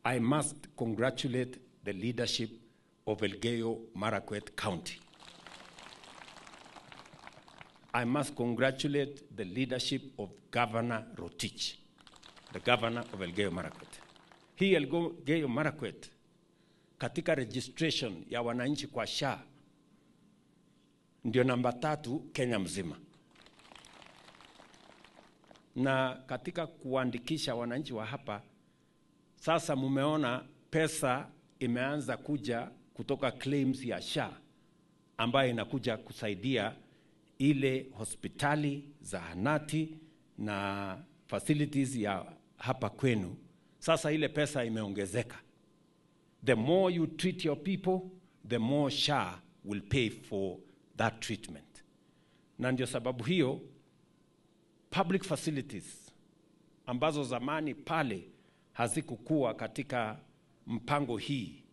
I must congratulate the leadership of Elgeyo Marakwet County. I must congratulate the leadership of Governor Rotich, the governor of Elgeyo Marakwet. Hii Elgeyo Marakwet, katika registration ya wananchi kwa SHA, ndio namba 3 Kenya mzima. Na katika kuandikisha wananchi wa hapa, sasa mumeona pesa imeanza kuja kutoka claims ya SHA, ambayo inakuja kusaidia ile hospitali, zahanati na facilities ya hapa kwenu. Sasa ile pesa imeongezeka. The more you treat your people, the more SHA will pay for that treatment. Na ndio sababu hiyo public facilities ambazo zamani pale hazikukuwa katika mpango hii,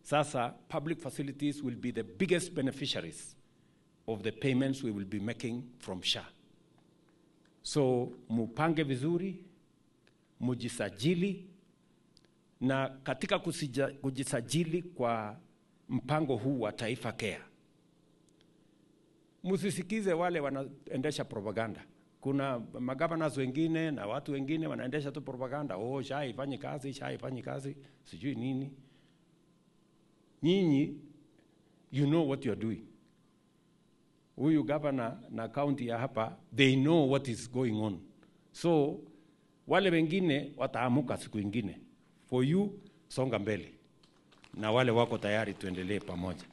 sasa public facilities will be the biggest beneficiaries of the payments we will be making from SHA. So mupange vizuri, mujisajili, na katika kujisajili kwa mpango huu wa Taifa Care, musisikize wale wanaendesha propaganda. Kuna magavana wengine na watu wengine wanaendesha tu propaganda, oh SHA ifanye kazi, SHA ifanye kazi, sijui nini. Nyinyi, you know what you're doing. Huyu governor na county ya hapa, they know what is going on. So wale wengine wataamuka siku ingine. For you, songa mbele. Na wale wako tayari tuendelee pamoja.